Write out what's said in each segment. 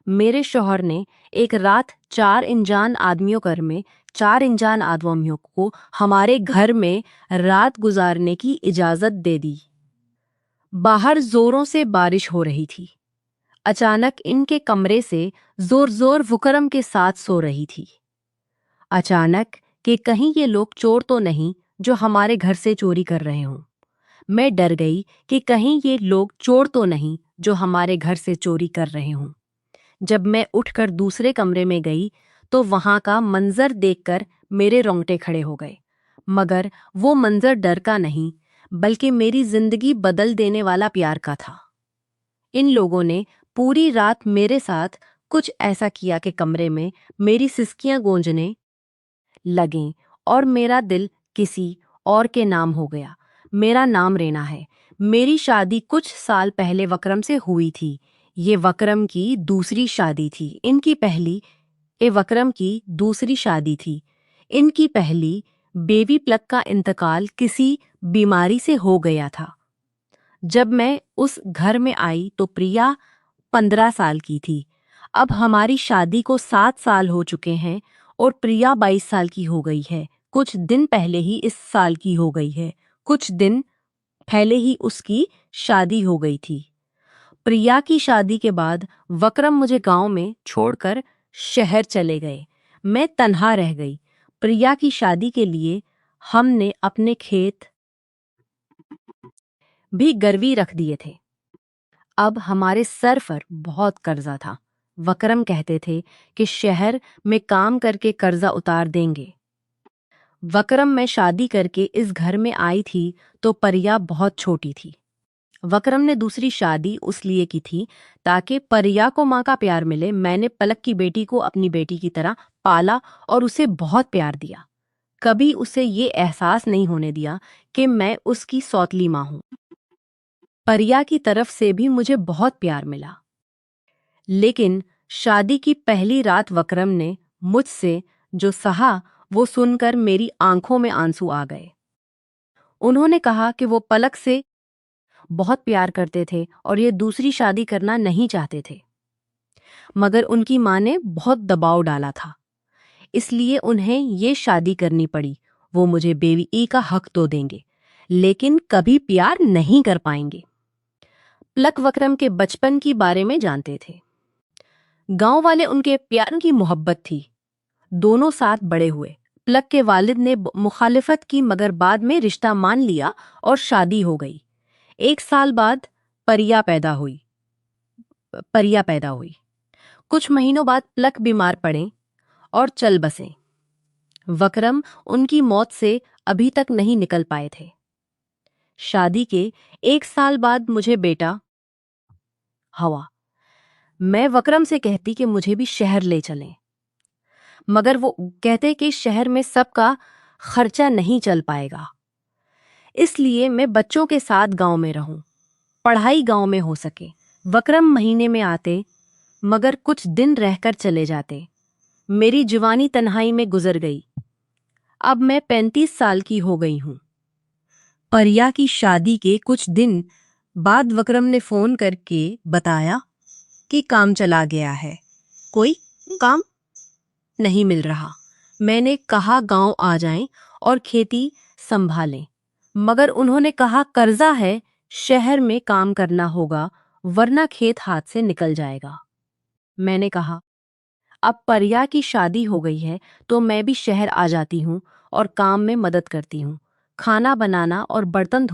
मेरे शौहर ने एक रात 4 अनजान आदमियों को हमारे घर में रात गुजारने की इजाज़त दे दी। बाहर जोरों से बारिश हो रही थी। अचानक इनके कमरे से जोर जोर वुकरम के साथ सो रही थी। अचानक कि कहीं ये लोग चोर तो नहीं जो हमारे घर से चोरी कर रहे हों। मैं डर गई कि कहीं ये लोग चोर तो नहीं जो हमारे घर से चोरी कर रहे हों। जब मैं उठकर दूसरे कमरे में गई तो वहां का मंजर देखकर मेरे रोंगटे खड़े हो गए। मगर वो मंजर डर का नहीं बल्कि मेरी जिंदगी बदल देने वाला प्यार का था। इन लोगों ने पूरी रात मेरे साथ कुछ ऐसा किया कि कमरे में मेरी सिसकियां गूंजने लगें और मेरा दिल किसी और के नाम हो गया। मेरा नाम रेना है। मेरी शादी कुछ साल पहले वक्रम से हुई थी। ये वक्रम की दूसरी शादी थी। वक्रम की दूसरी शादी थी। इनकी पहली बेबी प्लग का इंतकाल किसी बीमारी से हो गया था। जब मैं उस घर में आई तो प्रिया 15 साल की थी। अब हमारी शादी को 7 साल हो चुके हैं और प्रिया 22 साल की हो गई है। कुछ दिन पहले ही इस साल की हो गई है। कुछ दिन पहले ही उसकी शादी हो गई थी। प्रिया की शादी के बाद वक्रम मुझे गांव में छोड़कर शहर चले गए। मैं तन्हा रह गई। प्रिया की शादी के लिए हमने अपने खेत भी गिरवी रख दिए थे। अब हमारे सर पर बहुत कर्जा था। वक्रम कहते थे कि शहर में काम करके कर्जा उतार देंगे। वक्रम में शादी करके इस घर में आई थी तो परिया बहुत छोटी थी। वक्रम ने दूसरी शादी उस लिए की थी ताकि परिया को माँ का प्यार मिले। मैंने पलक की बेटी को अपनी बेटी की तरह पाला और उसे बहुत प्यार दिया। कभी उसे ये एहसास नहीं होने दिया कि मैं उसकी सौतली माँ हूँ। परिया की तरफ से भी मुझे बहुत प्यार मिला। लेकिन शादी की पहली रात वक्रम ने मुझसे जो सहा वो सुनकर मेरी आंखों में आंसू आ गए। उन्होंने कहा कि वो पलक से बहुत प्यार करते थे और ये दूसरी शादी करना नहीं चाहते थे। मगर उनकी माँ ने बहुत दबाव डाला था, इसलिए उन्हें ये शादी करनी पड़ी। वो मुझे बेवी का हक तो देंगे लेकिन कभी प्यार नहीं कर पाएंगे। पलक वक्रम के बचपन की बारे में जानते थे। गांव वाले उनके प्यार की मोहब्बत थी। दोनों साथ बड़े हुए। पलक के वालिद ने मुखालिफत की मगर बाद में रिश्ता मान लिया और शादी हो गई। 1 साल बाद परिया पैदा हुई। कुछ महीनों बाद पलक बीमार पड़े और चल बसे। वक्रम उनकी मौत से अभी तक नहीं निकल पाए थे। शादी के 1 साल बाद मुझे बेटा हुआ। मैं वक्रम से कहती कि मुझे भी शहर ले चलें, मगर वो कहते कि शहर में सबका खर्चा नहीं चल पाएगा, इसलिए मैं बच्चों के साथ गांव में रहूं, पढ़ाई गांव में हो सके। वक्रम महीने में आते मगर कुछ दिन रहकर चले जाते। मेरी जवानी तन्हाई में गुजर गई। अब मैं 35 साल की हो गई हूं। परिया की शादी के कुछ दिन बाद वक्रम ने फोन करके बताया कि काम चला गया है, कोई काम नहीं मिल रहा। मैंने कहा गांव आ जाएं और खेती संभालें, मगर उन्होंने कहा कर्जा है, शहर में काम करना होगा वरना खेत हाथ से निकल जाएगा। मैंने कहा अब परिया की शादी हो गई है तो मैं भी शहर आ जाती हूँ और काम में मदद करती हूँ। खाना बनाना और बर्तन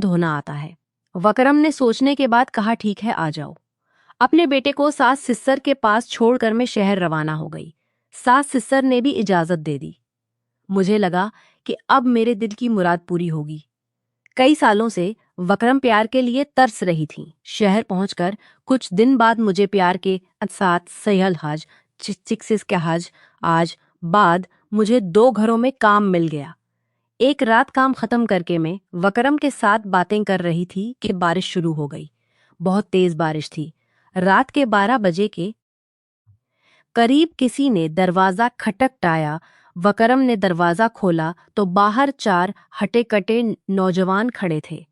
धोना आता है। वक्रम ने सोचने के बाद कहा ठीक है आ जाओ। अपने बेटे को सास सिस्सर के पास छोड़कर मैं शहर रवाना हो गई। सास सिस्सर ने भी इजाजत दे दी। मुझे लगा कि अब मेरे दिल की मुराद पूरी होगी। कई सालों से वक्रम प्यार के लिए तरस रही थी। शहर पहुंचकर कुछ दिन बाद मुझे प्यार के साथ सैहल हज चिक्सिस के हज आज बाद मुझे 2 घरों में काम मिल गया। एक रात काम खत्म करके मैं वक्रम के साथ बातें कर रही थी कि बारिश शुरू हो गई। बहुत तेज बारिश थी। रात के 12 बजे के करीब किसी ने दरवाजा खटखटाया। वक्रम ने दरवाजा खोला तो बाहर 4 हटे कटे नौजवान खड़े थे।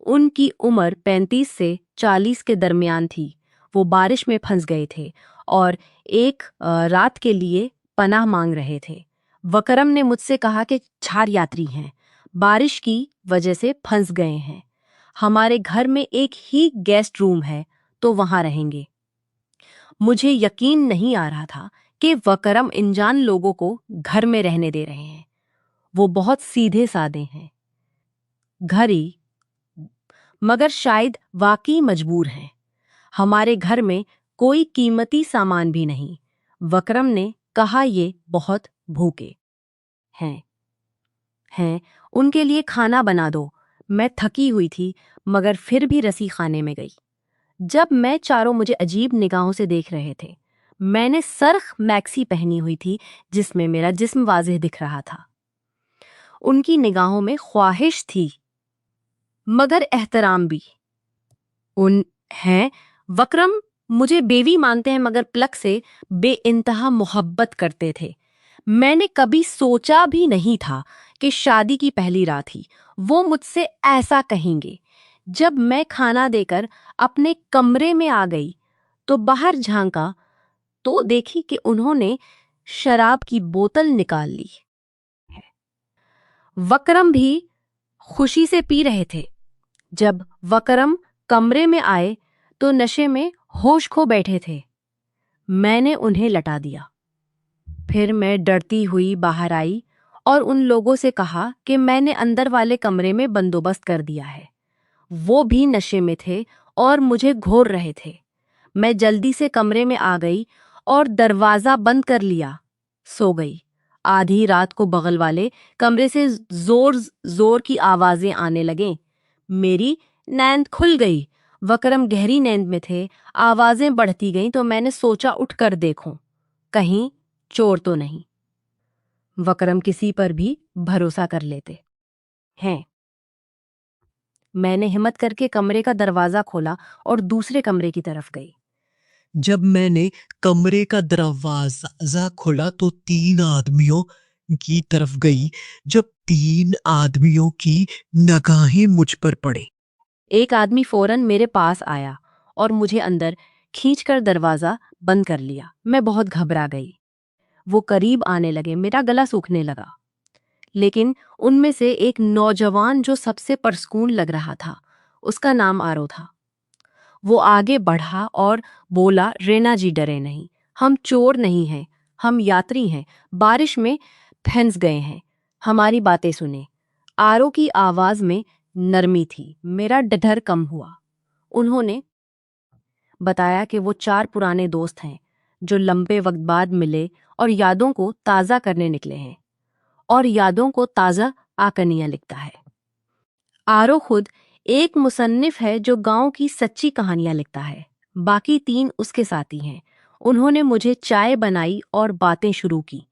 उनकी उम्र 35 से 40 के दरमियान थी। वो बारिश में फंस गए थे और एक रात के लिए पनाह मांग रहे थे। वकरम ने मुझसे कहा कि 4 यात्री हैं, बारिश की वजह से फंस गए हैं। हमारे घर में एक ही गेस्ट रूम है, तो वहां रहेंगे। मुझे यकीन नहीं आ रहा था कि वकरम अनजान लोगों को घर में रहने दे रहे हैं। वो बहुत सीधे साधे हैं, घरी, मगर शायद वाकई मजबूर हैं। हमारे घर में कोई कीमती सामान भी नहीं। वकरम ने कहा, ये बहुत भूखे हैं। उनके लिए खाना बना दो। मैं थकी हुई थी, मगर फिर भी रसी खाने में गई। जब मैं चारों मुझे अजीब निगाहों से देख रहे थे। मैंने सर्ख मैक्सी पहनी हुई थी जिसमें मेरा जिस्म वाज़ेह दिख रहा था। उनकी निगाहों में ख्वाहिश थी, मगर एहतराम भी। उन हैं वकरम मुझे बेवी मानते हैं, मगर प्लक से बेइंतहा मोहब्बत करते थे। मैंने कभी सोचा भी नहीं था कि शादी की पहली रात ही वो मुझसे ऐसा कहेंगे। जब मैं खाना देकर अपने कमरे में आ गई तो बाहर झांका तो देखी कि उन्होंने शराब की बोतल निकाल ली है। वकरम भी खुशी से पी रहे थे। जब वकरम कमरे में आए तो नशे में होश खो बैठे थे। मैंने उन्हें लटा दिया। फिर मैं डरती हुई बाहर आई और उन लोगों से कहा कि मैंने अंदर वाले कमरे में बंदोबस्त कर दिया है। वो भी नशे में थे और मुझे घोर रहे थे। मैं जल्दी से कमरे में आ गई और दरवाज़ा बंद कर लिया। सो गई। आधी रात को बगल वाले कमरे से जोर जोर की आवाज़ें आने लगें। मेरी नींद खुल गई। वकरम गहरी नींद में थे। आवाज़ें बढ़ती गईं तो मैंने सोचा उठकर देखूं, कहीं चोर तो नहीं। वकरम किसी पर भी भरोसा कर लेते हैं। मैंने हिम्मत करके कमरे का दरवाज़ा खोला और दूसरे कमरे की तरफ गई। जब मैंने कमरे का दरवाजा खोला तो 3 आदमियों की तरफ गई। जब 3 आदमियों की निगाहें मुझ पर पड़ी। एक आदमी फौरन मेरे पास आया और मुझे अंदर खींचकर दरवाज़ा बंद कर लिया। मैं बहुत घबरा गई। वो करीब आने लगे, मेरा गला सूखने लगा। लेकिन उनमें से एक नौजवान जो सबसे परसकून लग रहा था, उसका नाम आरो था। वो आगे बढ़ा और बोला, रेना जी डरे नहीं, हम चोर नहीं हैं, हम यात्री हैं, बारिश में फंस गए हैं, हमारी बातें सुने। आरो की आवाज में नरमी थी। मेरा डर कम हुआ। उन्होंने बताया कि वो 4 पुराने दोस्त हैं जो लंबे वक्त बाद मिले और यादों को ताज़ा करने निकले हैं, और यादों को ताज़ा आकनिया लिखता है। आरो खुद एक मुसन्निफ है जो गांव की सच्ची कहानियां लिखता है। बाकी 3 उसके साथी हैं। उन्होंने मुझे चाय बनाई और बातें शुरू की।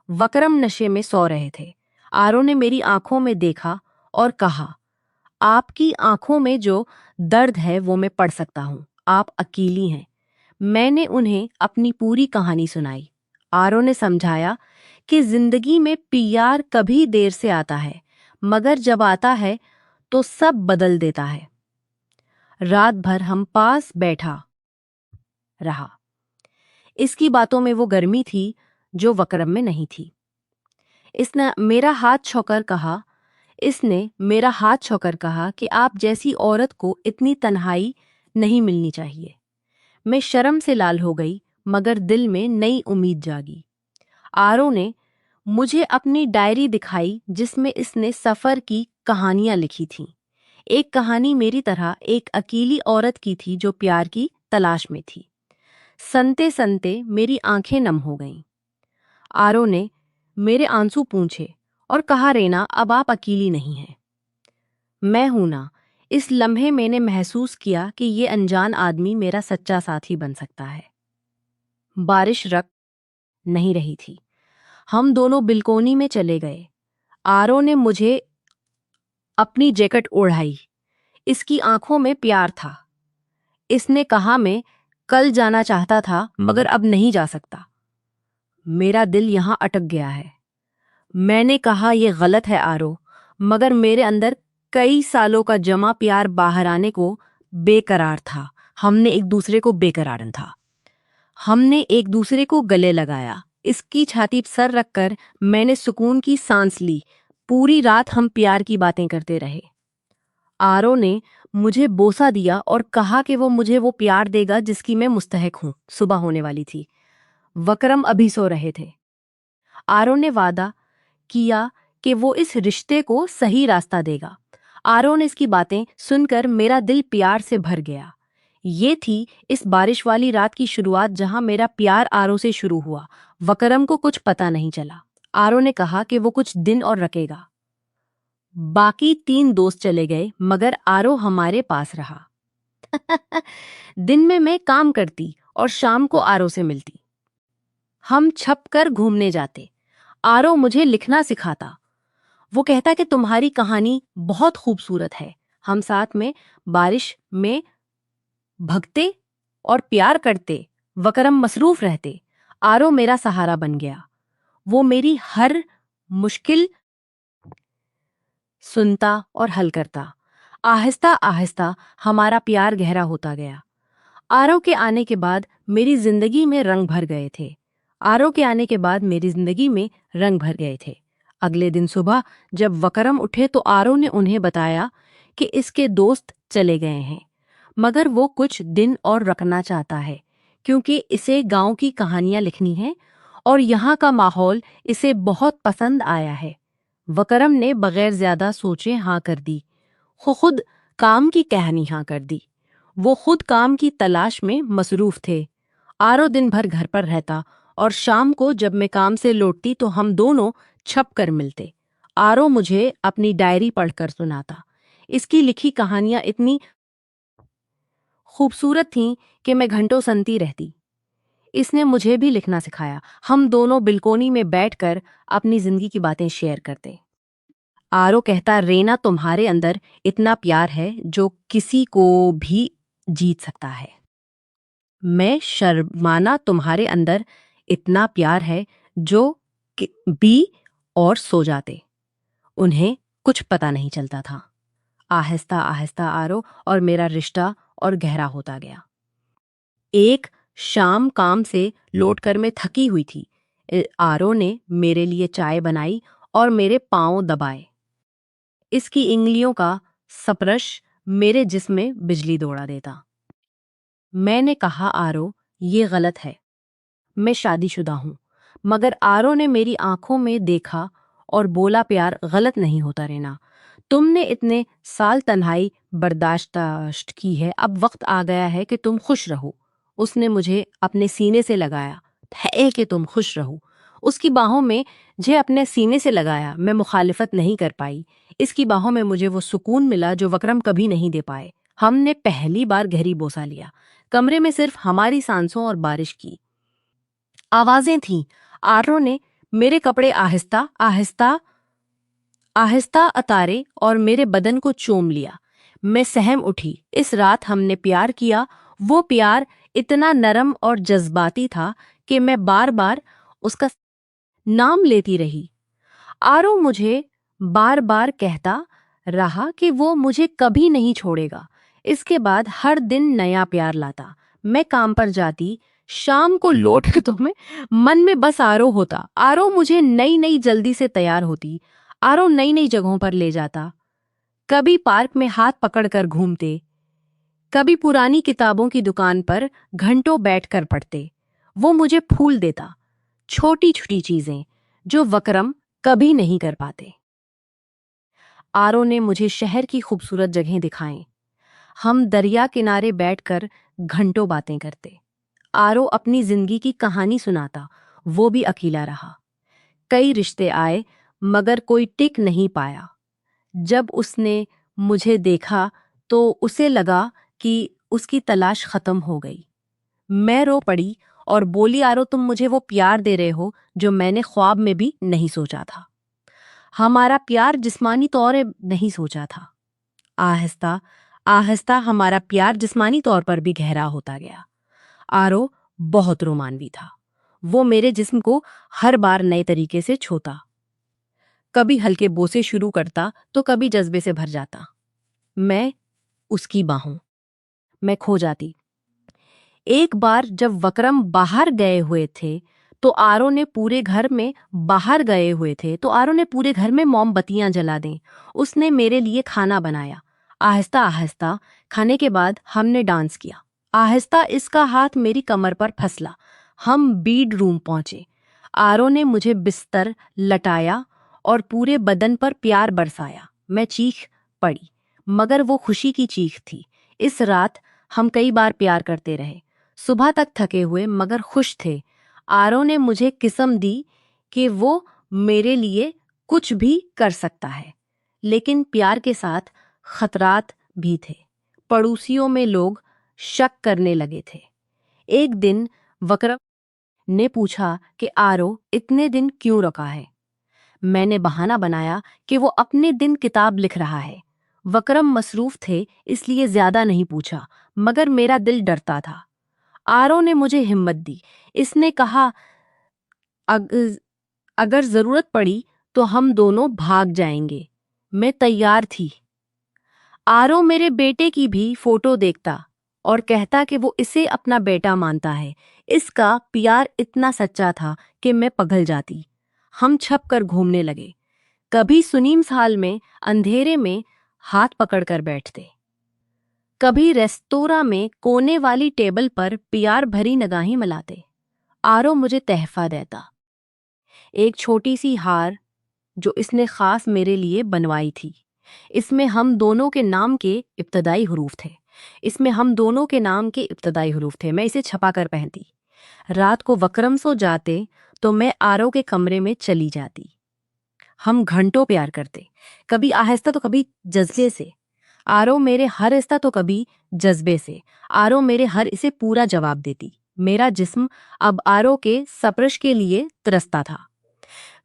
वकरम नशे में सो रहे थे। आरो ने मेरी आंखों में देखा और कहा, आपकी आंखों में जो दर्द है वो मैं पढ़ सकता हूँ। आप अकेली हैं। मैंने उन्हें अपनी पूरी कहानी सुनाई। आरो ने समझाया कि जिंदगी में प्यार कभी देर से आता है, मगर जब आता है तो सब बदल देता है। रात भर हम पास बैठा रहा। इसकी बातों में वो गर्मी थी जो वकरम में नहीं थी। इसने मेरा हाथ छोकर कहा कि आप जैसी औरत को इतनी तन्हाई नहीं मिलनी चाहिए। मैं शर्म से लाल हो गई, मगर दिल में नई उम्मीद जागी। आरो ने मुझे अपनी डायरी दिखाई जिसमें इसने सफ़र की कहानियां लिखी थीं। एक कहानी मेरी तरह एक अकेली औरत की थी जो प्यार की तलाश में थी। संते संते मेरी आंखें नम हो गईं। आरो ने मेरे आंसू पूंछे और कहा, रेना अब आप अकेली नहीं हैं, मैं हूं ना। इस लम्हे मैंने महसूस किया कि ये अनजान आदमी मेरा सच्चा साथी बन सकता है। बारिश रुक नहीं रही थी। हम दोनों बिल्कोनी में चले गए। आरो ने मुझे अपनी जैकेट ओढ़ाई। इसकी आंखों में प्यार था। इसने कहा, मैं कल जाना चाहता था मगर अब नहीं जा सकता। मेरा दिल यहाँ अटक गया है। मैंने कहा, यह गलत है आरो, मगर मेरे अंदर कई सालों का जमा प्यार बाहर आने को बेकरार था। हमने एक दूसरे को बेकरार था। हमने एक दूसरे को गले लगाया। इसकी छाती पर सर रखकर मैंने सुकून की सांस ली। पूरी रात हम प्यार की बातें करते रहे। आरो ने मुझे बोसा दिया और कहा कि वो मुझे वो प्यार देगा जिसकी मैं मुस्तहक हूं। सुबह होने वाली थी। वकरम अभी सो रहे थे। आरो ने वादा किया कि वो इस रिश्ते को सही रास्ता देगा। आरो ने इसकी बातें सुनकर मेरा दिल प्यार से भर गया। ये थी इस बारिश वाली रात की शुरुआत जहां मेरा प्यार आरो से शुरू हुआ। वकरम को कुछ पता नहीं चला। आरो ने कहा कि वो कुछ दिन और रखेगा। बाकी 3 दोस्त चले गए मगर आरो हमारे पास रहा। दिन में मैं काम करती और शाम को आरो से मिलती। हम छप कर घूमने जाते। आरो मुझे लिखना सिखाता। वो कहता कि तुम्हारी कहानी बहुत खूबसूरत है। हम साथ में बारिश में भगते और प्यार करते। वकरम मसरूफ रहते। आरो मेरा सहारा बन गया। वो मेरी हर मुश्किल सुनता और हल करता। आहिस्ता आहिस्ता हमारा प्यार गहरा होता गया। आरो के आने के बाद मेरी जिंदगी में रंग भर गए थे। आरो के आने के बाद मेरी जिंदगी में रंग भर गए थे। अगले दिन सुबह जब वकरम उठे तो आरो ने उन्हें बताया कि इसके दोस्त चले गए हैं मगर वो कुछ दिन और रखना चाहता है क्योंकि इसे गांव की कहानियां लिखनी हैं और यहाँ का माहौल इसे बहुत पसंद आया है। वकरम ने बगैर ज्यादा सोचे हाँ कर दी। वो खुद काम की कहानी हाँ कर दी। वो खुद काम की तलाश में मसरूफ थे। आरो दिन भर घर पर रहता और शाम को जब मैं काम से लौटती तो हम दोनों छप कर मिलते। आरो मुझे अपनी डायरी पढ़कर सुनाता। इसकी लिखी कहानियां इतनी खूबसूरत थीं कि मैं घंटों सुनती रहती। इसने मुझे भी लिखना सिखाया। हम दोनों बिल्कोनी में बैठकर अपनी जिंदगी की बातें शेयर करते। आरो कहता, रेना तुम्हारे अंदर इतना प्यार है जो किसी को भी जीत सकता है। मैं शर्माना तुम्हारे अंदर इतना प्यार है जो भी और सो जाते। उन्हें कुछ पता नहीं चलता था। आहिस्ता आहिस्ता आरो और मेरा रिश्ता और गहरा होता गया। एक शाम काम से लौटकर मैं थकी हुई थी। आरो ने मेरे लिए चाय बनाई और मेरे पांव दबाए। इसकी इंगलियों का स्पर्श मेरे जिस्म में बिजली दौड़ा देता। मैंने कहा, आरो ये गलत है। मैं शादीशुदा हूं। मगर आरो ने मेरी आंखों में देखा और बोला, प्यार गलत नहीं होता रेना। तुमने इतने साल तन्हाई बर्दाश्त की है, अब वक्त आ गया है कि तुम खुश रहो। उसने मुझे अपने सीने से लगाया। है कि तुम खुश रहो। उसकी बाहों में मुझे अपने सीने से लगाया। मैं मुखालिफत नहीं कर पाई। इसकी बाहों में मुझे वो सुकून मिला जो वकरम कभी नहीं दे पाए। हमने पहली बार गहरी बोसा लिया। कमरे में सिर्फ हमारी सांसों और बारिश की आवाजें थीं। आरो ने मेरे कपड़े आहिस्ता आहिस्ता आहिस्ता उतारे और मेरे बदन को चूम लिया। मैं सहम उठी। इस रात हमने प्यार किया। वो प्यार इतना नरम और जज्बाती था कि मैं बार बार उसका नाम लेती रही। आरो मुझे बार बार कहता रहा कि वो मुझे कभी नहीं छोड़ेगा। इसके बाद हर दिन नया प्यार लाता। मैं काम पर जाती। शाम को लौट के तो मैं मन में बस आरो होता। आरो मुझे नई नई जल्दी से तैयार होती। आरो नई नई जगहों पर ले जाता। कभी पार्क में हाथ पकड़कर घूमते, कभी पुरानी किताबों की दुकान पर घंटों बैठकर पढ़ते। वो मुझे फूल देता। छोटी छोटी चीजें जो वकरम कभी नहीं कर पाते। आरो ने मुझे शहर की खूबसूरत जगहें दिखाएं। हम दरिया किनारे बैठकर घंटों बातें करते। आरो अपनी जिंदगी की कहानी सुनाता। वो भी अकेला रहा। कई रिश्ते आए मगर कोई टिक नहीं पाया। जब उसने मुझे देखा तो उसे लगा कि उसकी तलाश खत्म हो गई। मैं रो पड़ी और बोली, आरो तुम मुझे वो प्यार दे रहे हो जो मैंने ख्वाब में भी नहीं सोचा था। हमारा प्यार जिस्मानी तौर पर नहीं सोचा था। आहिस्ता आहिस्ता हमारा प्यार जिस्मानी तौर पर भी गहरा होता गया। आरो बहुत रोमानवी था। वो मेरे जिस्म को हर बार नए तरीके से छूता। कभी हल्के बोसे शुरू करता तो कभी जज्बे से भर जाता। मैं उसकी बाहों में खो जाती। एक बार जब वक्रम बाहर गए हुए थे तो आरो ने पूरे घर में मोमबत्तियां जला दें। उसने मेरे लिए खाना बनाया। आहिस्ता आहिस्ता खाने के बाद हमने डांस किया। आहिस्ता इसका हाथ मेरी कमर पर फंसला। हम बीड रूम पहुंचे। आरो ने मुझे बिस्तर लटाया और पूरे बदन पर प्यार बरसाया। मैं चीख पड़ी, मगर वो खुशी की चीख थी। इस रात हम कई बार प्यार करते रहे, सुबह तक थके हुए मगर खुश थे। आरो ने मुझे किस्म दी कि वो मेरे लिए कुछ भी कर सकता है, लेकिन प्यार के साथ खतरात भी थे। पड़ोसियों में लोग शक करने लगे थे। एक दिन वक्रम ने पूछा कि आरो इतने दिन क्यों रुका है। मैंने बहाना बनाया कि वो अपने दिन किताब लिख रहा है। वक्रम मसरूफ थे इसलिए ज्यादा नहीं पूछा, मगर मेरा दिल डरता था। आरो ने मुझे हिम्मत दी। इसने कहा, "अग- अगर जरूरत पड़ी तो हम दोनों भाग जाएंगे।" मैं तैयार थी। आरो मेरे बेटे की भी फोटो देखता और कहता कि वो इसे अपना बेटा मानता है। इसका प्यार इतना सच्चा था कि मैं पिघल जाती। हम छप कर घूमने लगे। कभी सुनीम्स हाल में अंधेरे में हाथ पकड़कर बैठते, कभी रेस्तोरां में कोने वाली टेबल पर प्यार भरी निगाहें मिलाते। आरो मुझे तहफा देता, एक छोटी सी हार जो इसने खास मेरे लिए बनवाई थी। इसमें हम दोनों के नाम के इब्तदाई हरूफ थे। मैं इसे छपा कर पहनती। रात को वक्रम सो जाते तो मैं आरो के कमरे में चली जाती। हम घंटों प्यार करते, कभी आहिस्ता तो कभी जज्बे से। आरो मेरे हर इस्ता तो कभी जज्बे से। आरो मेरे हर इसे पूरा जवाब देती। मेरा जिस्म अब आरो के सपरश के लिए तरसता था।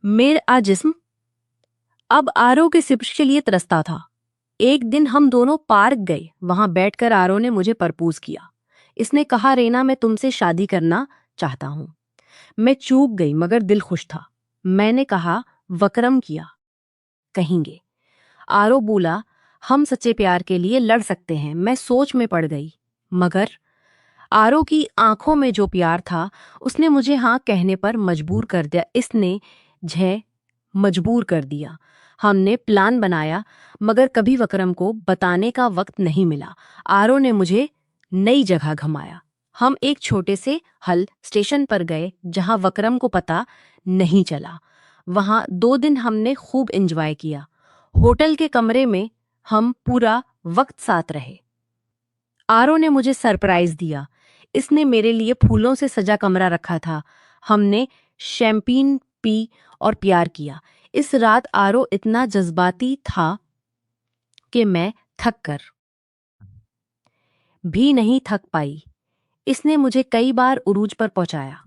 मेरा जिस्म अब आरो के सिपश के लिए तरसता था। एक दिन हम दोनों पार्क गए। वहां बैठकर आरो ने मुझे प्रपोज किया। इसने कहा, "रेना, मैं तुमसे शादी करना चाहता हूं।" मैं चूक गई मगर दिल खुश था। मैंने कहा, "वक्रम किया कहेंगे?" आरो बोला, "हम सच्चे प्यार के लिए लड़ सकते हैं।" मैं सोच में पड़ गई, मगर आरो की आंखों में जो प्यार था उसने मुझे हाँ कहने पर मजबूर कर दिया। इसने झे मजबूर कर दिया। हमने प्लान बनाया, मगर कभी वक्रम को बताने का वक्त नहीं मिला। आरो ने मुझे नई जगह घुमाया। हम एक छोटे से हल स्टेशन पर गए जहां वक्रम को पता नहीं चला। वहां 2 दिन हमने खूब एंजॉय किया। होटल के कमरे में हम पूरा वक्त साथ रहे। आरो ने मुझे सरप्राइज दिया। इसने मेरे लिए फूलों से सजा कमरा रखा था। हमने शैम्पेन पी और प्यार किया। इस रात आरो इतना जज्बाती था कि मैं थक कर भी नहीं थक पाई। इसने मुझे कई बार उरूज पर पहुंचाया।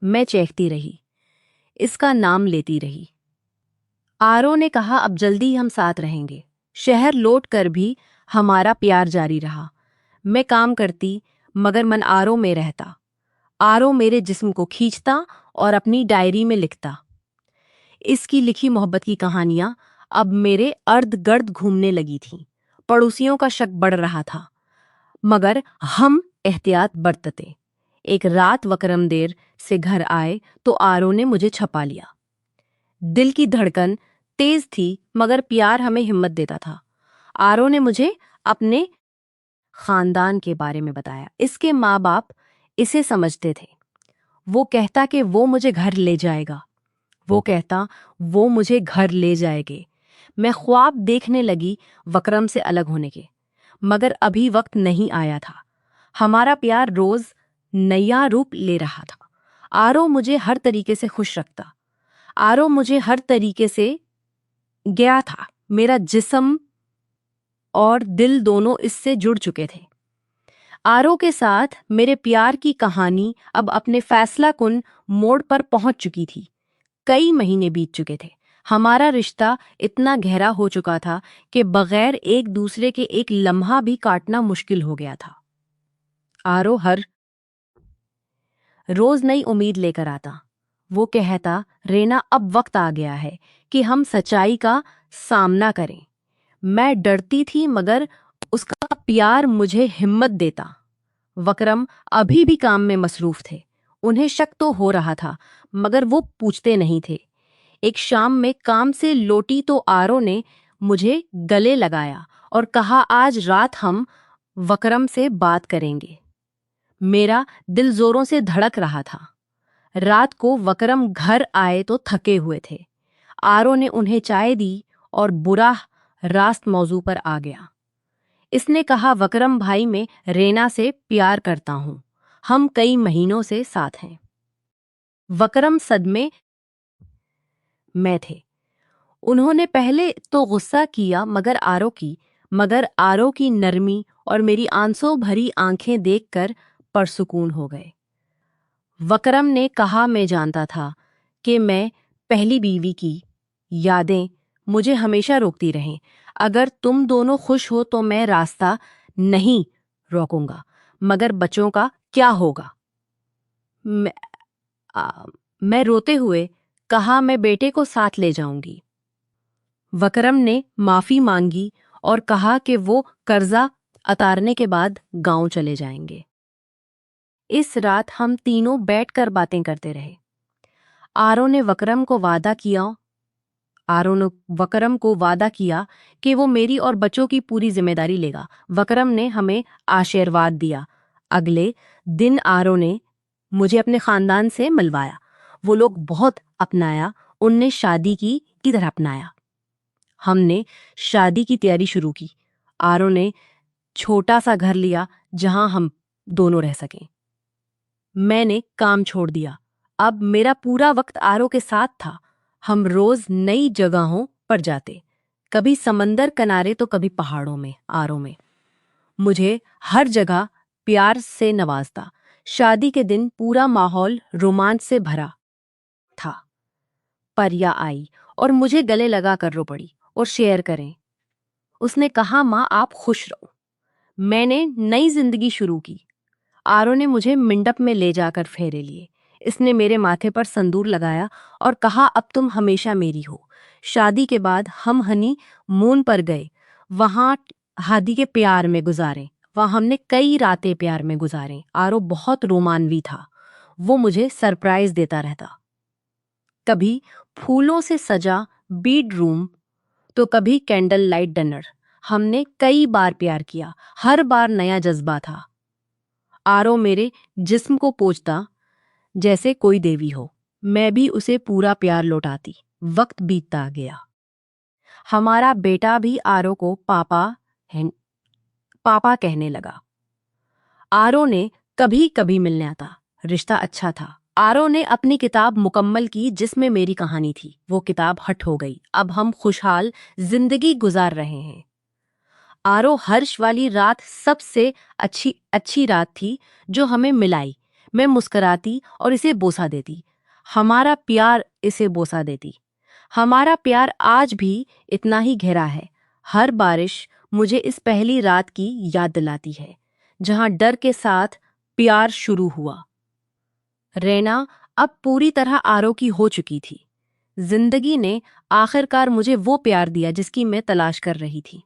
मैं चेखती रही, इसका नाम लेती रही। आरो ने कहा, "अब जल्दी हम साथ रहेंगे।" शहर लौट कर भी हमारा प्यार जारी रहा। मैं काम करती मगर मन आरो में रहता। आरो मेरे जिस्म को खींचता और अपनी डायरी में लिखता। इसकी लिखी मोहब्बत की कहानियां अब मेरे अर्ध गर्द घूमने लगी थीं। पड़ोसियों का शक बढ़ रहा था, मगर हम एहतियात बरतते। एक रात वक्रम देर से घर आए तो आरो ने मुझे छपा लिया। दिल की धड़कन तेज थी मगर प्यार हमें हिम्मत देता था। आरो ने मुझे अपने खानदान के बारे में बताया। इसके माँ बाप इसे समझते थे। वो कहता कि वो मुझे घर ले जाएगा। वो मुझे घर ले जाएगे। मैं ख्वाब देखने लगी वक्रम से अलग होने के, मगर अभी वक्त नहीं आया था। हमारा प्यार रोज नया रूप ले रहा था। आरो मुझे हर तरीके से खुश रखता। आरो मुझे हर तरीके से गया था। मेरा जिस्म और दिल दोनों इससे जुड़ चुके थे। आरो के साथ मेरे प्यार की कहानी अब अपने फैसला कुन मोड़ पर पहुंच चुकी थी। कई महीने बीत चुके थे। हमारा रिश्ता इतना गहरा हो चुका था कि बगैर एक दूसरे के एक लम्हा भी काटना मुश्किल हो गया था। आरो हर रोज नई उम्मीद लेकर आता। वो कहता, "रेना, अब वक्त आ गया है कि हम सच्चाई का सामना करें। मैं डरती थी मगर उसका प्यार मुझे हिम्मत देता। वकरम अभी भी काम में मसरूफ थे। उन्हें शक तो हो रहा था मगर वो पूछते नहीं थे। एक शाम में काम से लौटी तो आरो ने मुझे गले लगाया और कहा, आज रात हम वकरम से बात करेंगे। मेरा दिल जोरों से धड़क रहा था। रात को वकरम घर आए तो थके हुए थे। आरो ने उन्हें चाय दी और बुरा रास्त मौजू पर आ गया। इसने कहा, वकरम भाई, मैं रेना से प्यार करता हूं। हम कई महीनों से साथ हैं। वकरम सदमे में थे। उन्होंने पहले तो गुस्सा किया मगर आरो की नरमी और मेरी आंसू भरी आंखें देखकर परसुकून हो गए। वकरम ने कहा, मैं जानता था कि मैं पहली बीवी की यादें मुझे हमेशा रोकती रहें। अगर तुम दोनों खुश हो तो मैं रास्ता नहीं रोकूंगा, मगर बच्चों का क्या होगा? मैं, आ, मैं रोते हुए कहा, मैं बेटे को साथ ले जाऊंगी। वकरम ने माफी मांगी और कहा कि वो कर्जा उतारने के बाद गांव चले जाएंगे। इस रात हम तीनों बैठकर बातें करते रहे। आरो ने वकरम को वादा किया कि वो मेरी और बच्चों की पूरी जिम्मेदारी लेगा। वकरम ने हमें आशीर्वाद दिया। अगले दिन आरो ने मुझे अपने खानदान से मिलवाया। वो लोग बहुत अपनाया। उनने शादी की तरह अपनाया। हमने शादी की तैयारी शुरू की। आरो ने छोटा सा घर लिया जहां हम दोनों रह सकें। मैंने काम छोड़ दिया। अब मेरा पूरा वक्त आरो के साथ था। हम रोज नई जगहों पर जाते, कभी समंदर किनारे तो कभी पहाड़ों में। आरो में मुझे हर जगह प्यार से नवाजता। शादी के दिन पूरा माहौल रोमांच से भरा था। परिया आई और मुझे गले लगा कर रो पड़ी और शेयर करें। उसने कहा, माँ आप खुश रहो। मैंने नई जिंदगी शुरू की। आरो ने मुझे मंडप में ले जाकर फेरे लिए। इसने मेरे माथे पर संदूर लगाया और कहा, अब तुम हमेशा मेरी हो। शादी के बाद हम हनी मून पर गए। वहां हादी के प्यार में गुजारे। वहां हमने कई रातें प्यार में गुजारे। आरो बहुत रोमानवी था। वो मुझे सरप्राइज देता रहता। कभी फूलों से सजा बीड रूम तो कभी कैंडल लाइट डिनर। हमने कई बार प्यार किया। हर बार नया जज्बा था। आरो मेरे जिस्म को पोंछता जैसे कोई देवी हो। मैं भी उसे पूरा प्यार लौटाती। वक्त बीतता गया। हमारा बेटा भी आरो को पापा कहने लगा। आरो ने कभी कभी मिलने आता। रिश्ता अच्छा था। आरो ने अपनी किताब मुकम्मल की जिसमें मेरी कहानी थी। वो किताब हट हो गई। अब हम खुशहाल जिंदगी गुजार रहे हैं। आरो हर्ष वाली रात सबसे अच्छी रात थी जो हमें मिलाई। मैं मुस्कुराती और इसे बोसा देती। हमारा प्यार इसे बोसा देती। हमारा प्यार आज भी इतना ही गहरा है। हर बारिश मुझे इस पहली रात की याद दिलाती है जहां डर के साथ प्यार शुरू हुआ। रैना अब पूरी तरह आरो की हो चुकी थी। जिंदगी ने आखिरकार मुझे वो प्यार दिया जिसकी मैं तलाश कर रही थी।